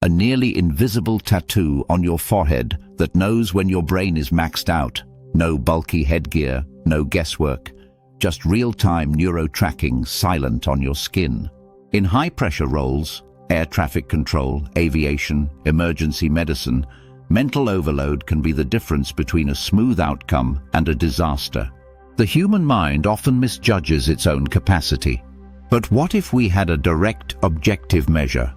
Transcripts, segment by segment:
a nearly invisible tattoo on your forehead that knows when your brain is maxed out. No bulky headgear, no guesswork, just real-time neuro-tracking silent on your skin. In high-pressure roles, air traffic control, aviation, emergency medicine, mental overload can be the difference between a smooth outcome and a disaster. The human mind often misjudges its own capacity. But what if we had a direct, objective measure?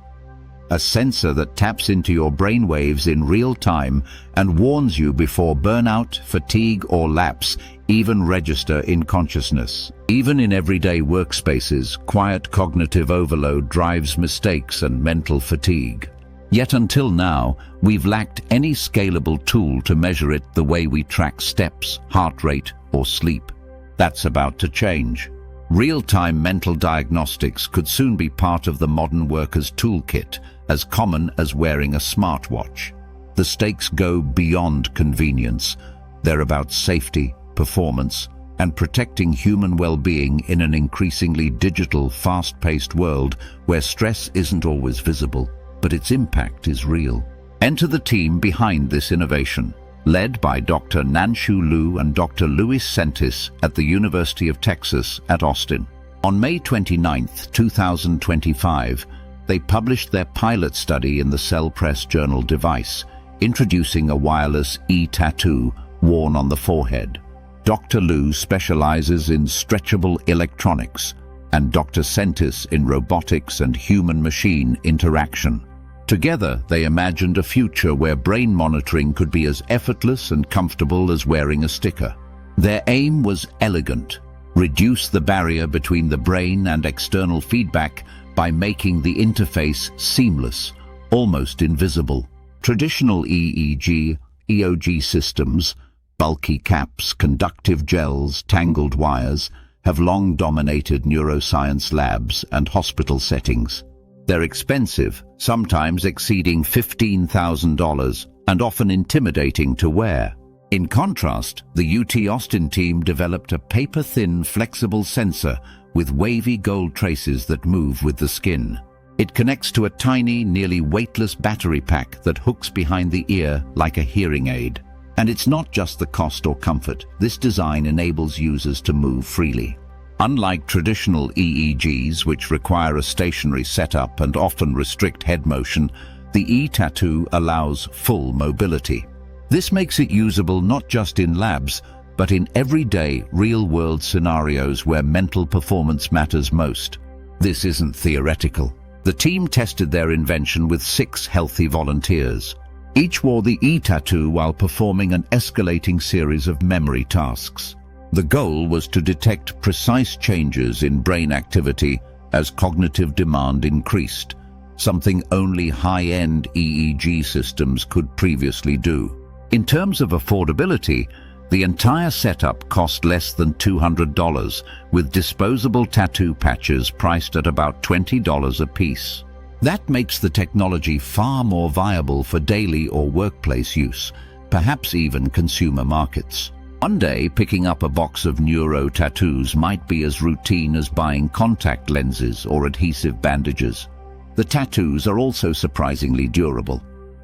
A sensor that taps into your brainwaves in real time and warns you before burnout, fatigue, or lapse even register in consciousness. Even in everyday workspaces, quiet cognitive overload drives mistakes and mental fatigue. Yet until now, we've lacked any scalable tool to measure it the way we track steps, heart rate, or sleep. That's about to change. Real-time mental diagnostics could soon be part of the modern worker's toolkit, as common as wearing a smartwatch. The stakes go beyond convenience. They're about safety, performance, and protecting human well-being in an increasingly digital, fast-paced world where stress isn't always visible, but its impact is real. Enter the team behind this innovation, led by Dr. Nanshu Liu and Dr. Luis Sentis at the University of Texas at Austin. On May 29, 2025, they published their pilot study in the Cell Press journal Device, introducing a wireless e-tattoo worn on the forehead. Dr. Liu specializes in stretchable electronics, and Dr. Sentis in robotics and human-machine interaction. Together, they imagined a future where brain monitoring could be as effortless and comfortable as wearing a sticker. Their aim was elegant: reduce the barrier between the brain and external feedback by making the interface seamless, almost invisible. Traditional EEG, EOG systems, bulky caps, conductive gels, tangled wires, have long dominated neuroscience labs and hospital settings. They're expensive, sometimes exceeding $15,000, and often intimidating to wear. In contrast, the UT Austin team developed a paper-thin, flexible sensor with wavy gold traces that move with the skin. It connects to a tiny, nearly weightless battery pack that hooks behind the ear like a hearing aid. And it's not just the cost or comfort. This design enables users to move freely. Unlike traditional EEGs, which require a stationary setup and often restrict head motion, the e-tattoo allows full mobility. This makes it usable not just in labs, but in everyday, real-world scenarios where mental performance matters most. This isn't theoretical. The team tested their invention with 6 healthy volunteers. Each wore the e-tattoo while performing an escalating series of memory tasks. The goal was to detect precise changes in brain activity as cognitive demand increased, something only high-end EEG systems could previously do. In terms of affordability, the entire setup cost less than $200, with disposable tattoo patches priced at about $20 a piece. That makes the technology far more viable for daily or workplace use, perhaps even consumer markets. One day, picking up a box of neuro tattoos might be as routine as buying contact lenses or adhesive bandages. The tattoos are also surprisingly durable.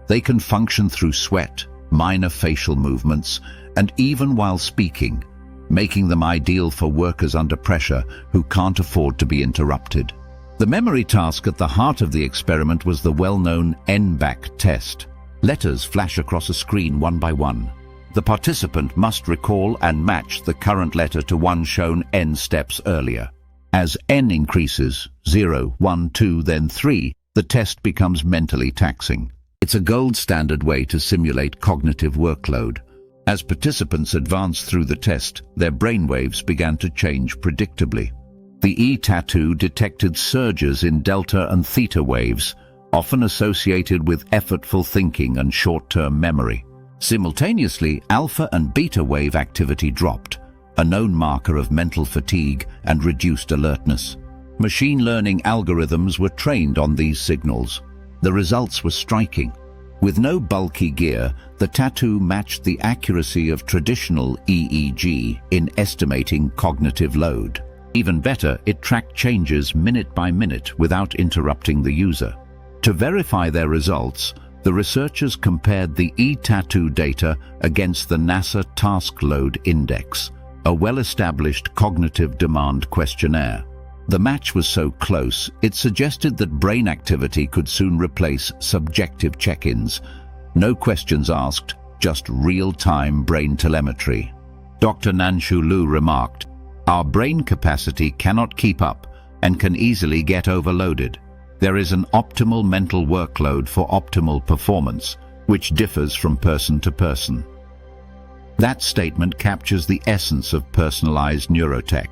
They can function through sweat, minor facial movements, and even while speaking, making them ideal for workers under pressure who can't afford to be interrupted. The memory task at the heart of the experiment was the well-known NBAC test. Letters flash across a screen one by one. The participant must recall and match the current letter to one shown N steps earlier. As N increases, 0, 1, 2, then 3, the test becomes mentally taxing. It's a gold standard way to simulate cognitive workload. As participants advanced through the test, their brainwaves began to change predictably. The e-tattoo detected surges in delta and theta waves, often associated with effortful thinking and short-term memory. Simultaneously, alpha and beta wave activity dropped, a known marker of mental fatigue and reduced alertness. Machine learning algorithms were trained on these signals. The results were striking. With no bulky gear, the tattoo matched the accuracy of traditional EEG in estimating cognitive load. Even better, it tracked changes minute by minute without interrupting the user. To verify their results, the researchers compared the e-tattoo data against the NASA Task Load Index, a well-established cognitive demand questionnaire. The match was so close, it suggested that brain activity could soon replace subjective check-ins. No questions asked, just real-time brain telemetry. Dr. Nanshu Lu remarked, "Our brain capacity cannot keep up and can easily get overloaded. There is an optimal mental workload for optimal performance, which differs from person to person." That statement captures the essence of personalized neurotech.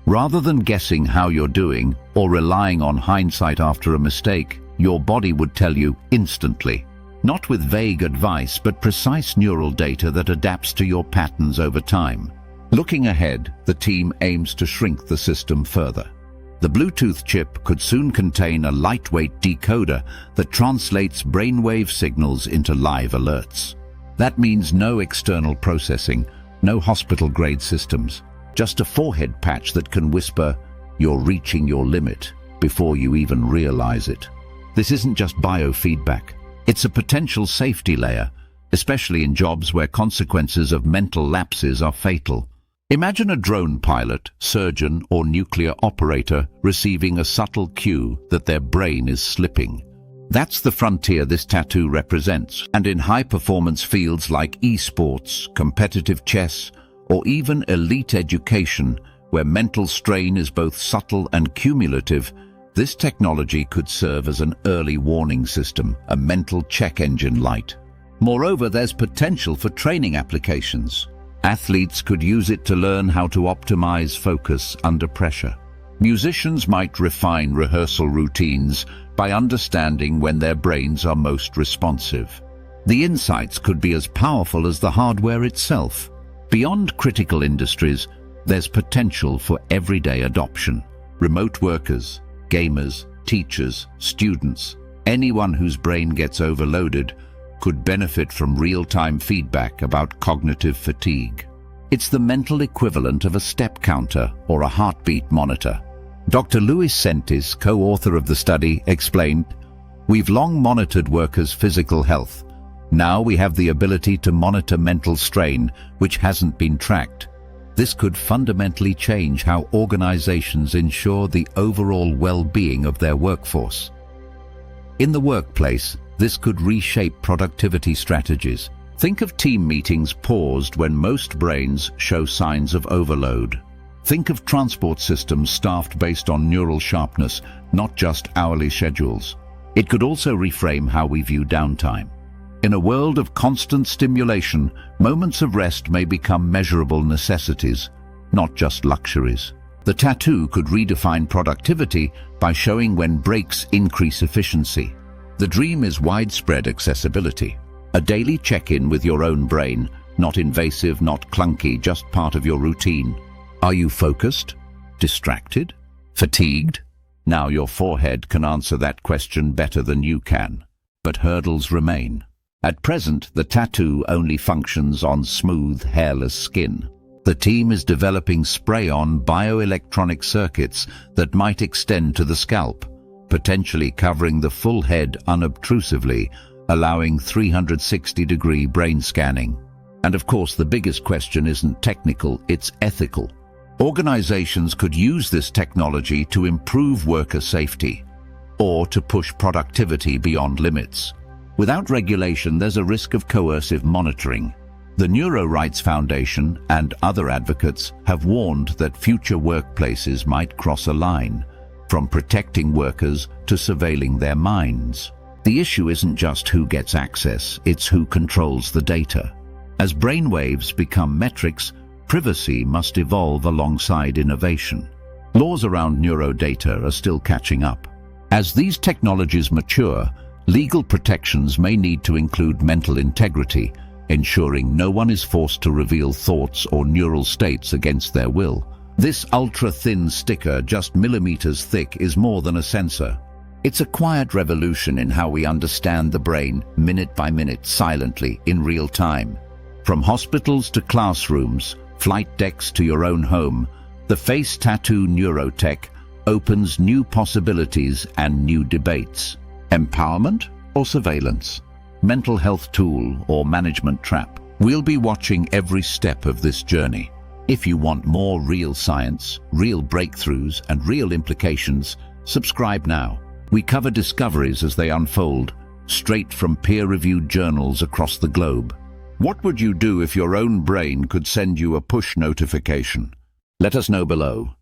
Rather than guessing how you're doing or relying on hindsight after a mistake, your body would tell you instantly. Not with vague advice, but precise neural data that adapts to your patterns over time. Looking ahead, the team aims to shrink the system further. The Bluetooth chip could soon contain a lightweight decoder that translates brainwave signals into live alerts. That means no external processing, no hospital-grade systems, just a forehead patch that can whisper, "You're reaching your limit," before you even realize it. This isn't just biofeedback. It's a potential safety layer, especially in jobs where consequences of mental lapses are fatal. Imagine a drone pilot, surgeon, or nuclear operator receiving a subtle cue that their brain is slipping. That's the frontier this tattoo represents, and in high-performance fields like esports, competitive chess, or even elite education, where mental strain is both subtle and cumulative, this technology could serve as an early warning system, a mental check engine light. Moreover, there's potential for training applications. Athletes could use it to learn how to optimize focus under pressure. Musicians might refine rehearsal routines by understanding when their brains are most responsive. The insights could be as powerful as the hardware itself. Beyond critical industries, there's potential for everyday adoption. Remote workers, gamers, teachers, students, anyone whose brain gets overloaded could benefit from real-time feedback about cognitive fatigue. It's the mental equivalent of a step counter or a heartbeat monitor. Dr. Luis Sentis, co-author of the study, explained, "We've long monitored workers' physical health. Now we have the ability to monitor mental strain, which hasn't been tracked. This could fundamentally change how organizations ensure the overall well-being of their workforce." In the workplace, this could reshape productivity strategies. Think of team meetings paused when most brains show signs of overload. Think of transport systems staffed based on neural sharpness, not just hourly schedules. It could also reframe how we view downtime. In a world of constant stimulation, moments of rest may become measurable necessities, not just luxuries. The tattoo could redefine productivity by showing when breaks increase efficiency. The dream is widespread accessibility. A daily check-in with your own brain, not invasive, not clunky, just part of your routine. Are you focused? Distracted? Fatigued? Now your forehead can answer that question better than you can. But hurdles remain. At present, the tattoo only functions on smooth, hairless skin. The team is developing spray-on bioelectronic circuits that might extend to the scalp, potentially covering the full head unobtrusively, allowing 360-degree brain scanning. And of course, the biggest question isn't technical, it's ethical. Organizations could use this technology to improve worker safety or to push productivity beyond limits. Without regulation, there's a risk of coercive monitoring. The Neuro Rights Foundation and other advocates have warned that future workplaces might cross a line, from protecting workers to surveilling their minds. The issue isn't just who gets access, it's who controls the data. As brainwaves become metrics, privacy must evolve alongside innovation. Laws around neurodata are still catching up. As these technologies mature, legal protections may need to include mental integrity, ensuring no one is forced to reveal thoughts or neural states against their will. This ultra-thin sticker, just millimeters thick, is more than a sensor. It's a quiet revolution in how we understand the brain, minute by minute, silently, in real time. From hospitals to classrooms, flight decks to your own home, the face tattoo neurotech opens new possibilities and new debates. Empowerment or surveillance? Mental health tool or management trap? We'll be watching every step of this journey. If you want more real science, real breakthroughs, and real implications, subscribe now. We cover discoveries as they unfold, straight from peer-reviewed journals across the globe. What would you do if your own brain could send you a push notification? Let us know below.